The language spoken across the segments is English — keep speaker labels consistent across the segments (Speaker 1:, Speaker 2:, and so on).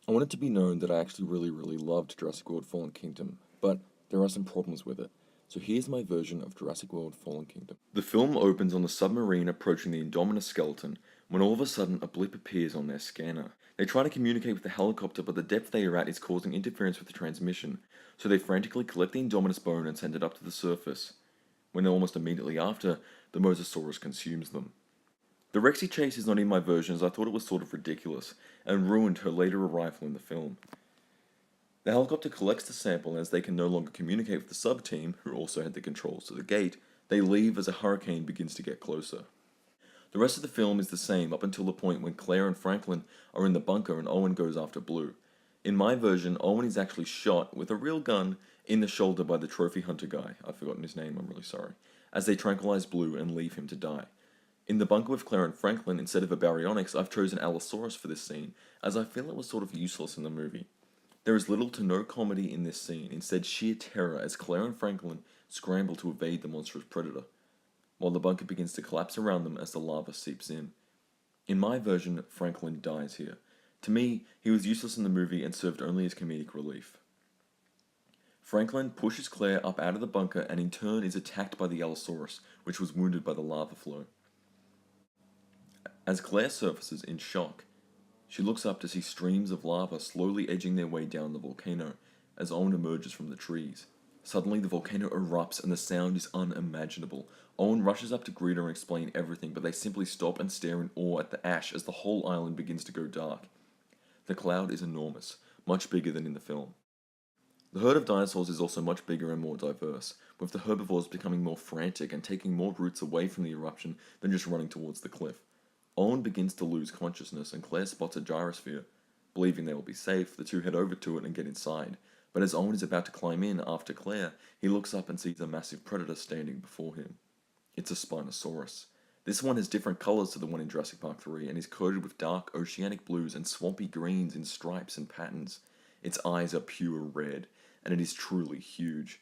Speaker 1: I want it to be known that I actually really loved Jurassic World Fallen Kingdom, but there are some problems with it. So here's my version of Jurassic World Fallen Kingdom. The film opens on the submarine approaching the Indominus skeleton when all of a sudden a blip appears on their scanner. They try to communicate with the helicopter, but the depth they are at is causing interference with the transmission, so they frantically collect the Indominus bone and send it up to the surface. When almost immediately after, the Mosasaurus consumes them. The Rexy chase is not in my version as I thought it was sort of ridiculous, and ruined her later arrival in the film. The helicopter collects the sample, and as they can no longer communicate with the sub-team, who also had the controls to the gate, they leave as a hurricane begins to get closer. The rest of the film is the same up until the point when Claire and Franklin are in the bunker and Owen goes after Blue. In my version, Owen is actually shot with a real gun in the shoulder by the trophy hunter guy, I've forgotten his name, I'm really sorry, as they tranquilize Blue and leave him to die. In the bunker with Claire and Franklin, instead of a baryonyx, I've chosen Allosaurus for this scene, as I feel it was sort of useless in the movie. There is little to no comedy in this scene, instead sheer terror as Claire and Franklin scramble to evade the monstrous predator, while the bunker begins to collapse around them as the lava seeps in. In my version, Franklin dies here. To me, he was useless in the movie and served only as comedic relief. Franklin pushes Claire up out of the bunker and in turn is attacked by the Allosaurus, which was wounded by the lava flow. As Claire surfaces in shock, she looks up to see streams of lava slowly edging their way down the volcano as Owen emerges from the trees. Suddenly, the volcano erupts and the sound is unimaginable. Owen rushes up to greet her and explain everything, but they simply stop and stare in awe at the ash as the whole island begins to go dark. The cloud is enormous, much bigger than in the film. The herd of dinosaurs is also much bigger and more diverse, with the herbivores becoming more frantic and taking more routes away from the eruption than just running towards the cliff. Owen begins to lose consciousness and Claire spots a gyrosphere. Believing they will be safe, the two head over to it and get inside. But as Owen is about to climb in after Claire, he looks up and sees a massive predator standing before him. It's a Spinosaurus. This one has different colors to the one in Jurassic Park 3 and is coated with dark oceanic blues and swampy greens in stripes and patterns. Its eyes are pure red, and it is truly huge.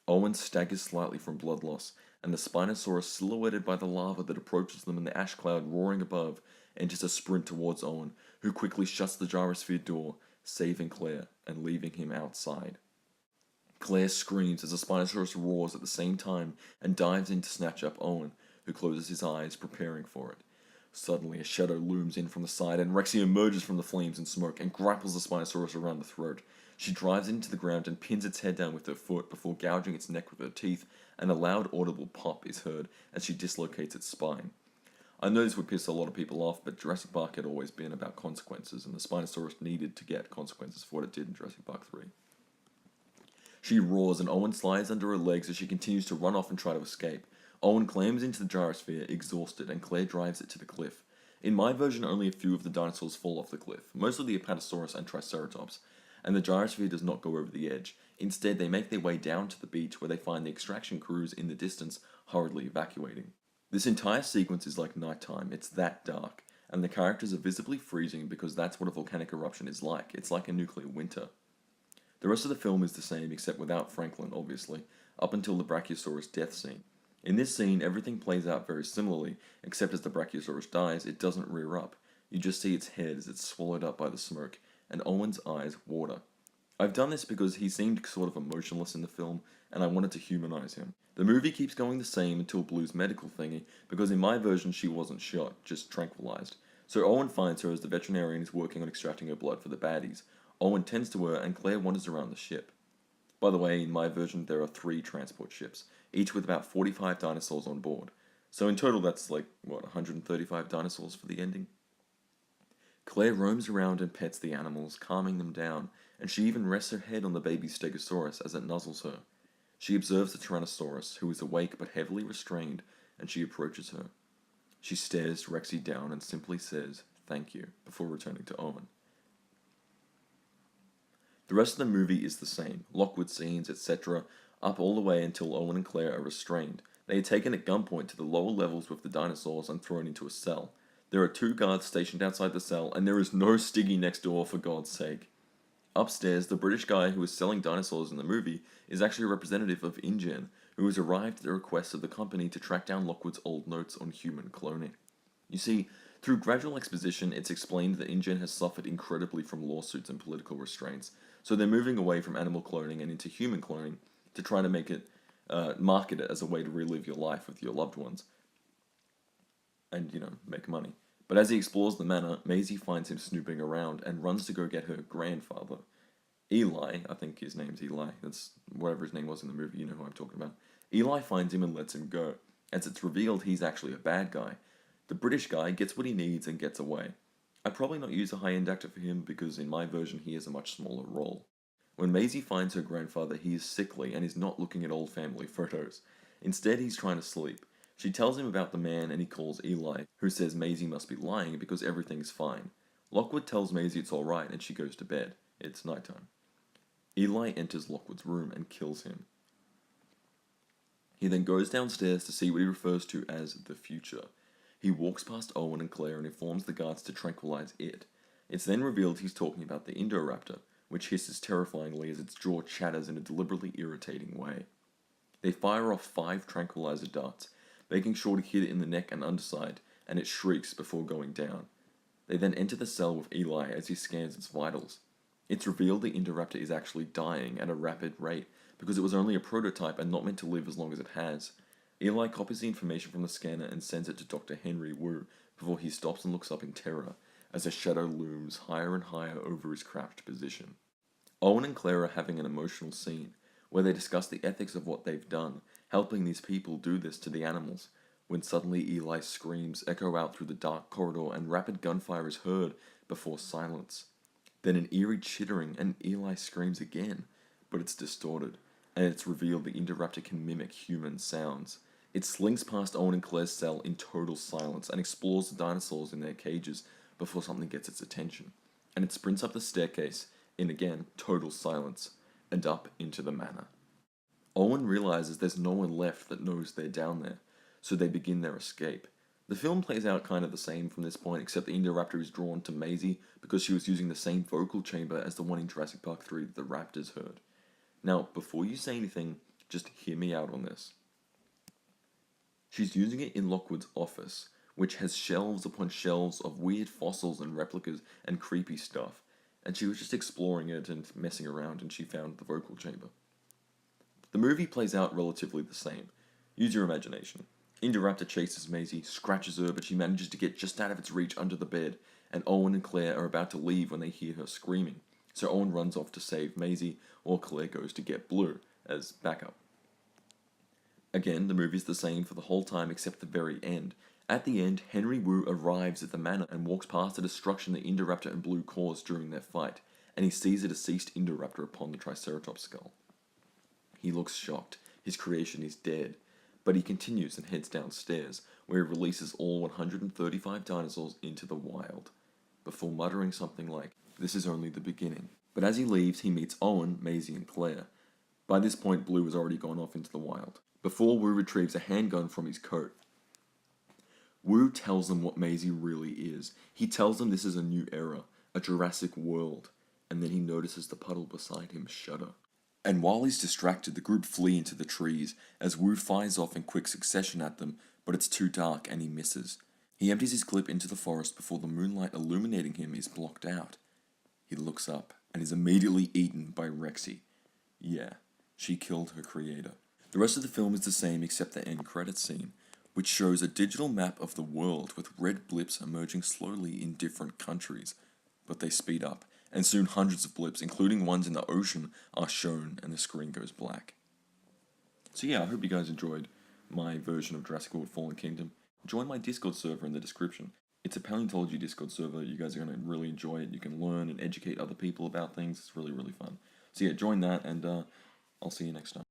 Speaker 1: Owen staggers slightly from blood loss, and the Spinosaurus, silhouetted by the lava that approaches them and the ash cloud roaring above, enters a sprint towards Owen, who quickly shuts the gyrosphere door, saving Claire and leaving him outside. Claire screams as the Spinosaurus roars at the same time and dives in to snatch up Owen, who closes his eyes, preparing for it. Suddenly, a shadow looms in from the side, and Rexy emerges from the flames and smoke and grapples the Spinosaurus around the throat. She drives it into the ground and pins its head down with her foot before gouging its neck with her teeth, and a loud audible pop is heard as she dislocates its spine. I know this would piss a lot of people off, but Jurassic Park had always been about consequences, and the Spinosaurus needed to get consequences for what it did in Jurassic Park 3. She roars and Owen slides under her legs as she continues to run off and try to escape. Owen clambers into the gyrosphere, exhausted, and Claire drives it to the cliff. In my version, only a few of the dinosaurs fall off the cliff, mostly the Apatosaurus and Triceratops, and the gyrosphere does not go over the edge. Instead, they make their way down to the beach where they find the extraction crews in the distance hurriedly evacuating. This entire sequence is like nighttime, it's that dark, and the characters are visibly freezing because that's what a volcanic eruption is like. It's like a nuclear winter. The rest of the film is the same except without Franklin, obviously, up until the Brachiosaurus death scene. In this scene, everything plays out very similarly, except as the Brachiosaurus dies, it doesn't rear up. You just see its head as it's swallowed up by the smoke, and Owen's eyes water. I've done this because he seemed sort of emotionless in the film, and I wanted to humanize him. The movie keeps going the same until Blue's medical thingy, because in my version she wasn't shot, just tranquilized. So Owen finds her as the veterinarian is working on extracting her blood for the baddies. Owen tends to her, and Claire wanders around the ship. By the way, in my version there are 3 transport ships, each with about 45 dinosaurs on board. So in total that's like, 135 dinosaurs for the ending? Claire roams around and pets the animals, calming them down, and she even rests her head on the baby Stegosaurus as it nuzzles her. She observes the Tyrannosaurus, who is awake but heavily restrained, and she approaches her. She stares Rexy down and simply says, "Thank you," before returning to Owen. The rest of the movie is the same, Lockwood scenes, etc., up all the way until Owen and Claire are restrained. They are taken at gunpoint to the lower levels with the dinosaurs and thrown into a cell. There are 2 guards stationed outside the cell, and there is no Stiggy next door for God's sake. Upstairs, the British guy who is selling dinosaurs in the movie is actually a representative of InGen, who has arrived at the request of the company to track down Lockwood's old notes on human cloning. You see, Through gradual exposition, it's explained that InGen has suffered incredibly from lawsuits and political restraints, so they're moving away from animal cloning and into human cloning to try to market it as a way to relive your life with your loved ones and, make money. But as he explores the manor, Maisie finds him snooping around and runs to go get her grandfather. Eli, I think his name's Eli, that's whatever his name was in the movie, you know who I'm talking about. Eli finds him and lets him go. As it's revealed, he's actually a bad guy. The British guy gets what he needs and gets away. I'd probably not use a high-end actor for him because in my version he has a much smaller role. When Maisie finds her grandfather, he is sickly and is not looking at old family photos. Instead, he's trying to sleep. She tells him about the man and he calls Eli, who says Maisie must be lying because everything's fine. Lockwood tells Maisie it's alright and she goes to bed. It's nighttime. Eli enters Lockwood's room and kills him. He then goes downstairs to see what he refers to as the future. He walks past Owen and Claire and informs the guards to tranquilize it. It's then revealed he's talking about the Indoraptor, which hisses terrifyingly as its jaw chatters in a deliberately irritating way. They fire off 5 tranquilizer darts, making sure to hit it in the neck and underside, and it shrieks before going down. They then enter the cell with Eli as he scans its vitals. It's revealed the Indoraptor is actually dying at a rapid rate because it was only a prototype and not meant to live as long as it has. Eli copies the information from the scanner and sends it to Dr. Henry Wu before he stops and looks up in terror as a shadow looms higher and higher over his crouched position. Owen and Claire are having an emotional scene where they discuss the ethics of what they've done, helping these people do this to the animals, when suddenly Eli's screams echo out through the dark corridor and rapid gunfire is heard before silence. Then an eerie chittering and Eli screams again, but it's distorted, and it's revealed the Indoraptor can mimic human sounds. It slinks past Owen and Claire's cell in total silence and explores the dinosaurs in their cages before something gets its attention, and it sprints up the staircase in again total silence and up into the manor. Owen realizes there's no one left that knows they're down there, so they begin their escape. The film plays out kind of the same from this point, except the Indoraptor is drawn to Maisie because she was using the same vocal chamber as the one in Jurassic Park 3 that the raptors heard. Now, before you say anything, just hear me out on this. She's using it in Lockwood's office, which has shelves upon shelves of weird fossils and replicas and creepy stuff, and she was just exploring it and messing around and she found the vocal chamber. The movie plays out relatively the same. Use your imagination. Indoraptor chases Maisie, scratches her, but she manages to get just out of its reach under the bed, and Owen and Claire are about to leave when they hear her screaming. So Owen runs off to save Maisie, while Claire goes to get Blue as backup. Again, the movie's the same for the whole time except the very end. At the end, Henry Wu arrives at the manor and walks past the destruction the Indoraptor and Blue caused during their fight, and he sees a deceased Indoraptor upon the Triceratops skull. He looks shocked. His creation is dead. But he continues and heads downstairs, where he releases all 135 dinosaurs into the wild, before muttering something like, "This is only the beginning." But as he leaves, he meets Owen, Maisie, and Claire. By this point, Blue has already gone off into the wild, before Wu retrieves a handgun from his coat. Wu tells them what Maisie really is. He tells them this is a new era, a Jurassic world, and then he notices the puddle beside him shudder. And while he's distracted, the group flee into the trees, as Wu fires off in quick succession at them, but it's too dark and he misses. He empties his clip into the forest before the moonlight illuminating him is blocked out. He looks up, and is immediately eaten by Rexy. Yeah, she killed her creator. The rest of the film is the same except the end credits scene, which shows a digital map of the world with red blips emerging slowly in different countries, but they speed up, and soon hundreds of blips, including ones in the ocean, are shown and the screen goes black. So yeah, I hope you guys enjoyed my version of Jurassic World Fallen Kingdom. Join my Discord server in the description. It's a paleontology Discord server. You guys are going to really enjoy it. You can learn and educate other people about things. It's really, really fun. So yeah, join that, and I'll see you next time.